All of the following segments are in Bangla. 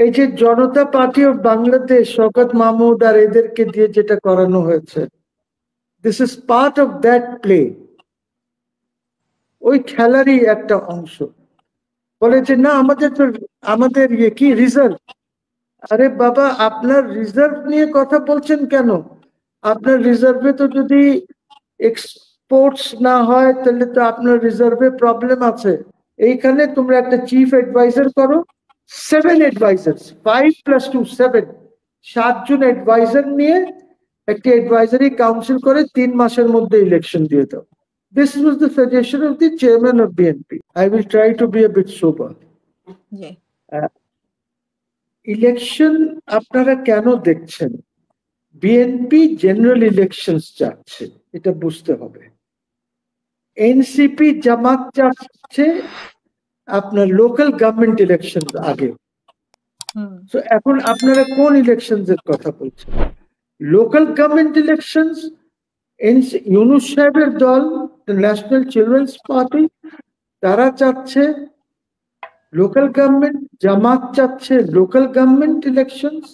এই যে জনতা পার্টি অফ বাংলাদেশ শওকত মাহমুদ আর এদেরকে দিয়ে যেটা করানো হয়েছে, this is part of that play. ওই খেলারই একটা অংশ। বলে যে না আমাদের কি রিজার্ভ। আরে বাবা, আপনার রিজার্ভ নিয়ে কথা বলছেন কেন? আপনার রিজার্ভে তো যদি এক্সপোর্টস না হয় তাহলে তো আপনার রিজার্ভে প্রবলেম আছে। এইখানে তোমরা একটা চিফ অ্যাডভাইজার করো, 7 অ্যাডভাইজার্স, 5 + 2 7, 7 জন অ্যাডভাইজার নিয়ে একটি অ্যাডভাইজারি কাউন্সিল করে 3 মাসের মধ্যে ইলেকশন দিয়ে দাও। This was the suggestion of the chairman of BNP. I will try to be a bit sober. Election আপনারা কেন দেখছেন? বিএনপি জেনারেল ইলেকশনস চাচ্ছে, এটা বুঝতে হবে। এনসিপি জামাত চাচ্ছে আপনার লোকাল গভর্নমেন্ট ইলেকশন আগে। তো এখন আপনারা কোন ইলেকশনস এর কথা বলছেন? লোকাল গভর্নমেন্ট ইলেকশনস, ইউনূস সাহেবের দল ন্যাশনাল চিলড্রেন্স পার্টি তারা চাচ্ছে লোকাল গভর্নমেন্ট, জামাত চাচ্ছে লোকাল গভর্নমেন্ট ইলেকশনস,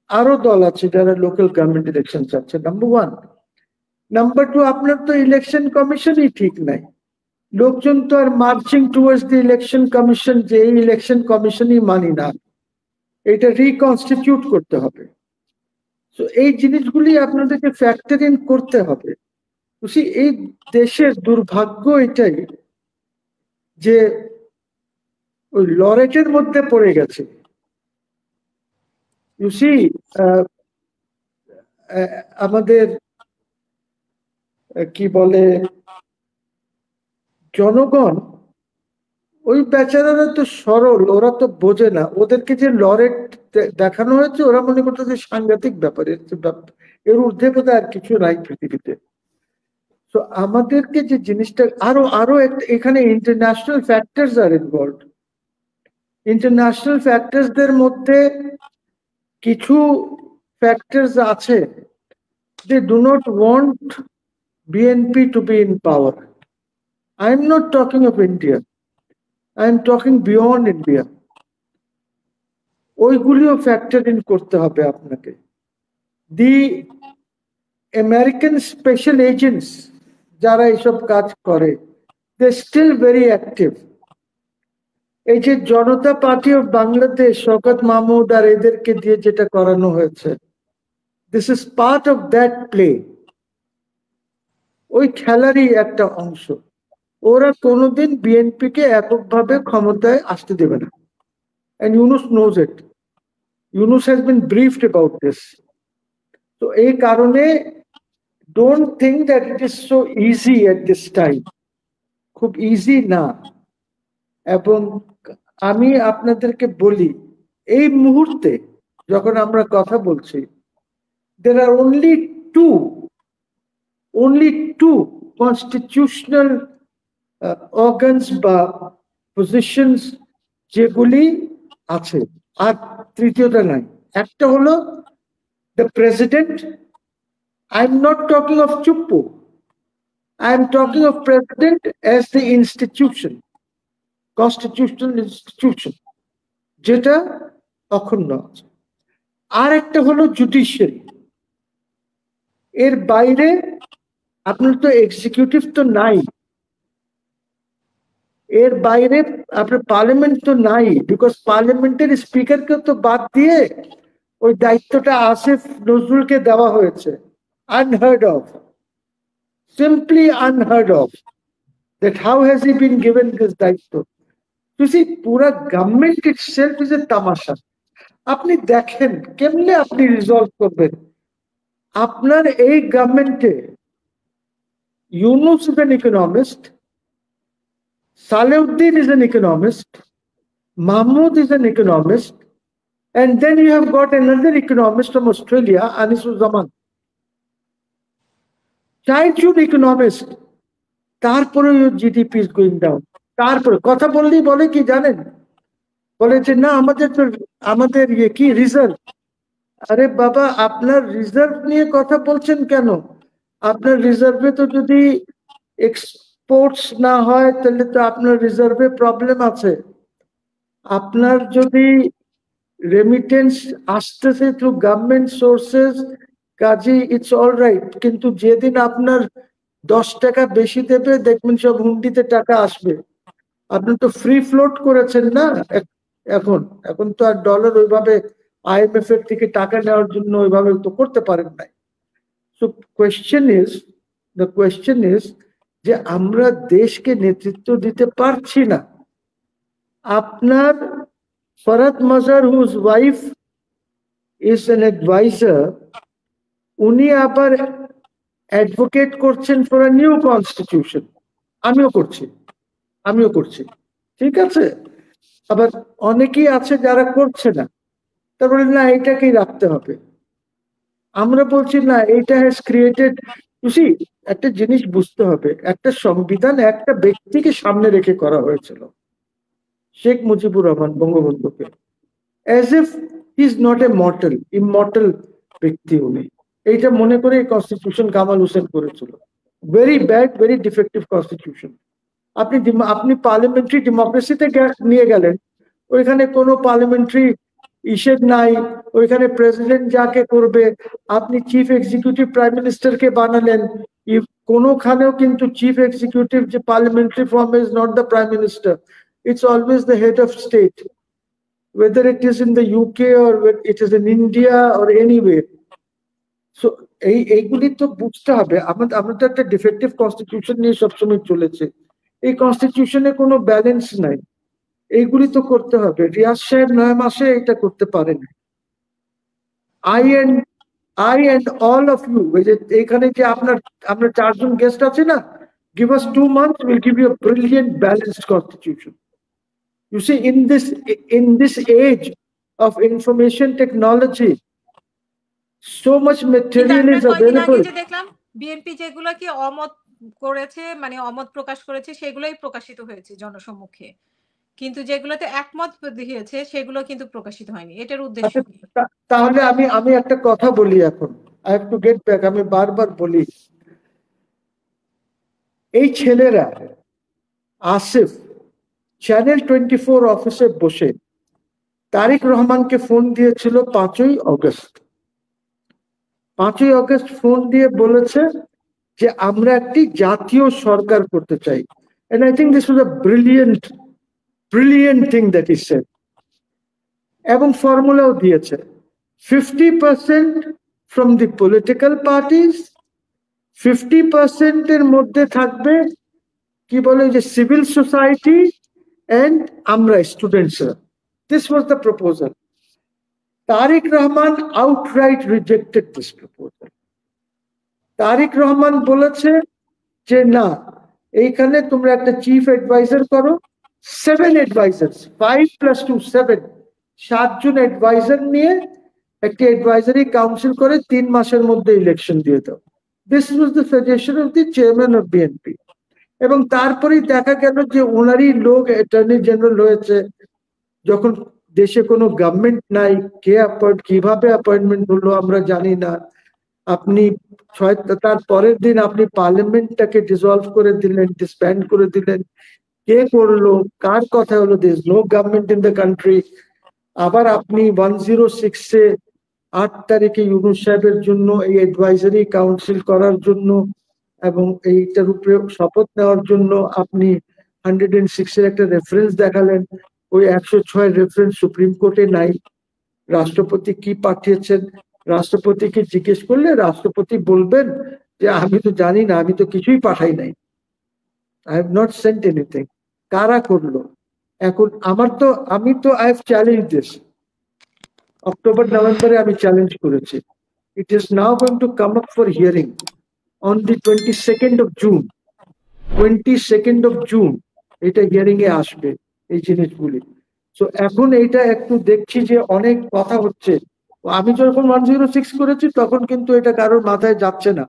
আরো দল আছে যারা লোকাল গভর্নমেন্ট ইলেকশন চাচ্ছে। নাম্বার 1। নাম্বার 2, আপনার তো ইলেকশন কমিশনই ঠিক নাই। লোকজন তো আর marching towards the election commission যে এই ইলেকশন কমিশনই মানি না, এটা রিকনস্টিটিউট করতে হবে। তো এই জিনিসগুলি আপনাদেরকে ফ্যাক্টর ইন করতে হবে। এই দেশের দুর্ভাগ্য এটাই যে ওই লরেটের মধ্যে পড়ে গেছে। আমাদের কি বলে জনগণ, ওই বেচারারা তো সরল, ওরা তো বোঝে না। ওদেরকে যে লরেট দেখানো হয়েছে ওরা মনে করতেছে সাংঘাতিক ব্যাপার, এর ঊর্ধ্বে বোধহয় আর কিছু নাই পৃথিবীতে। তো আমাদেরকে যে জিনিসটা আরো এখানে ইন্টারন্যাশনাল ফ্যাক্টরস আর ইনভলভড। ইন্টারন্যাশনাল ফ্যাক্টরসদের মধ্যে কিছু ফ্যাক্টরস আছে, they do not want BNP to be in power. I am not talking of India. I am talking beyond India. ওইগুলিও ফ্যাক্টর ইন করতে হবে আপনাকে। দি আমেরিকান স্পেশাল এজেন্টস যারা এইসব কাজ করে, দে স্টিল ভেরি অ্যাক্টিভ। এই যে জনতা পার্টি অফ বাংলাদেশ শওকত মাহমুদ আর এদেরকে দিয়ে যেটা করানো হয়েছে, this is part of that play. ওই খেলারই একটা অংশ। ওরা কোনোদিন বিএনপিকে এককভাবে ক্ষমতায় আসতে দেবে না। And Yunus knows it. Yunus has been briefed about this. So এই কারণে don't think that it is so easy at this time. খুব ইজি না। এবং আমি আপনাদেরকে বলি, এই মুহূর্তে যখন আমরা কথা বলছি, there are only two constitutional organs বা positions যেগুলি আছে, আর তৃতীয়টা নাই। একটা হলো the president. I am not talking of Chuppu. I am talking of president as the institution, constitutional institution, যেটা অখণ্ড আছে। আর একটা হলো জুডিশিয়ারি। এর বাইরে আপনার তো এক্সিকিউটিভ তো নাই, এর বাইরে আপনার পার্লামেন্ট তো নাই, বিকজ পার্লামেন্টের স্পিকারকে তো বাদ দিয়ে ওই দায়িত্বটা আসিফ নজরুলকে দেওয়া হয়েছে। Unheard of, simply unheard of, that how has he been given this দায়িত্ব? পুরা গভর্নমেন্ট ইটসেলফ ইজ এ তামাশা। আপনি দেখেন কেমনে আপনি রিজলভ করবেন। আপনার এই গভর্নমেন্টে Yunus is an economist, Salauddin is an economist, Mahmood is an economist, and then you have got another economist from Australia, Anisuzzaman. Childhood economist, তারপরে your GDP is going down. তারপরে কথা বললেই বলে কি জানেন? বলে যে না আমাদের কি রিজার্ভ। আরে বাবা, আপনার রিজার্ভ নিয়ে কথা বলছেন কেন? আপনার রিজার্ভে তো যদি এক্সপোর্টস না হয় তাহলে তো আপনার রিজার্ভে প্রবলেম আছে। আপনার যদি রেমিটেন্স আসতেছে থ্রু গভর্নমেন্ট সোর্সেস, কাজে ইটস অল রাইট। কিন্তু যেদিন আপনার 10 টাকা বেশি দেবে, দেখবেন সব হুন্ডিতে টাকা আসবে। আপনি তো ফ্রি ফ্লোট করেছেন না এখন। এখন তো আর ডলার ওইভাবে আইএমএফ এর থেকে টাকা নেওয়ার জন্য ওইভাবে তো করতে পারেন নাই। সো কোয়েশ্চেন ইজ যে আমরা দেশকে নেতৃত্ব দিতে পারছি না। আপনার Farhad Mazhar, whose wife is an adviser, উনি আবার অ্যাডভোকেট করছেন ফর আ নিউ কনস্টিটিউশন। আমিও করছি, ঠিক আছে। আবার অনেকেই আছে যারা করছে না, তারপরে না এটাকেই রাখতে হবে। আমরা বলছি না, এটা হ্যাজ ক্রিয়েটেড, বুঝি একটা জিনিস বুঝতে হবে, একটা সংবিধান একটা ব্যক্তিকে সামনে রেখে করা হয়েছিল, শেখ মুজিবুর রহমান বঙ্গবন্ধুকে, as if he is not a immortal ব্যক্তি উনি। এইটা মনে করে এই কনস্টিটিউশন কামাল হোসেন করেছিল। Very bad, very defective constitution. আপনি পার্লামেন্টারি ডেমোক্রেসিতে নিয়ে গেলেন, ওইখানে কোনো পার্লামেন্টারি ইস্যু নাই, ওইখানে প্রেসিডেন্ট যাকে করবে, আপনি চিফ এক্সিকিউটিভ প্রাইম মিনিস্টারকে বানালেন। কোনোখানেও কিন্তু চিফ এক্সিকিউটিভ যে parliamentary form is not the prime minister, it's always the head of state, whether it is in the UK or it is in India or anywhere. So এইগুলি তো বুঝতে হবে। আমরা তো একটা ডিফেক্টিভ কনস্টিটিউশন নিয়ে সবসময় চলেছে, এই কনস্টিটিউশনে কোনো ব্যালেন্স নাই। এইগুলি তো করতে হবে। রিয়াজ সাহেব 9 মাসে এটা করতে পারেন। I and all of you, এখানে যে আমরা 4 জন গেস্ট আছে না, give us 2 months, we'll give you a brilliant balanced constitution. You see, in this age of information technology, so much material is available. দেখলাম বিএনপি যেগুলো কি অমত করেছে, মানে অমত প্রকাশ করেছে, সেগুলোই প্রকাশিত হয়েছে জনসম্মুখে, কিন্তু যেগুলোতে একমত দিয়েছে সেগুলো কিন্তু প্রকাশিত হয়নি। এটার উদ্দেশ্য কি? তাহলে আমি একটা কথা বলি এখন, I have to get back. আমি বারবার বলি, এই ছেলেরা আসিফ চ্যানেল 24 অফিসে বসে তারেক রহমানকে ফোন দিয়েছিল 5ই অগস্ট। 5ই অগস্ট ফোন দিয়ে বলেছে যে আমরা একটি জাতীয় সরকার করতে চাই। And I think this was a brilliant thing that he said. এবং ফর্মুলাও দিয়েছে, 50% from the political parties, 50% এর মধ্যে থাকবে কি বলে যে সিভিল সোসাইটি, and আমরা স্টুডেন্টসরা। This was the proposal. Tariq Rahman outright rejected this proposal. Tariq Rahman বলেছে যে না, এইখানে তোমরা একটা চিফ অ্যাডভাইজার করো, 7 অ্যাডভাইজার্স, 5 + 2 7, 7 জন অ্যাডভাইজার নিয়ে একটি অ্যাডভাইজারি কাউন্সিল করে 3 মাসের মধ্যে ইলেকশন দিয়ে দাও। This was the suggestion of the chairman of BNP. এবং তারপরেই দেখা গেল যে ওনারই লোক অ্যাটর্নি জেনারেল হয়েছে। যখন দেশে কোনো গভর্নমেন্ট নাই, কিভাবে অ্যাপয়েন্টমেন্ট হলো আমরা জানি না। আপনি তার পরের দিন আপনি পার্লামেন্টটাকে ডিসলভ করে দিলেন, ডিসব্যান্ড করে দিলেন। কে করলো, কার কথা হলো? There is no government in the country. আবার আপনি 106-এ 8 তারিখে ইউনূস সাহেবের জন্য এই অ্যাডভাইজারি কাউন্সিল করার জন্য এবং এইটার উপরে শপথ নেওয়ার জন্য আপনি 106-এর একটা রেফারেন্স দেখালেন। ওই 106 রেফারেন্স সুপ্রিম কোর্টে নাই। রাষ্ট্রপতি কি পাঠিয়েছেন, রাষ্ট্রপতিকে জিজ্ঞেস করলে রাষ্ট্রপতি বলবেন যে আমি তো জানি না, আমি তো কিছুই পাঠাই নাই, I have not sent anything. কারা করলো? এখন আমি তো I have challenge this. October নভেম্বরে আমি চ্যালেঞ্জ করেছি। It is now going to come up for hearing on the 22nd of June। 22nd of June এটা হিয়ারিং এ আসবে এই জিনিসগুলি। তো এখন এইটা একটু দেখছি যে অনেক কথা হচ্ছে। আমি যখন 106 করেছি তখন কিন্তু এটা কারোর মাথায় যাচ্ছে না।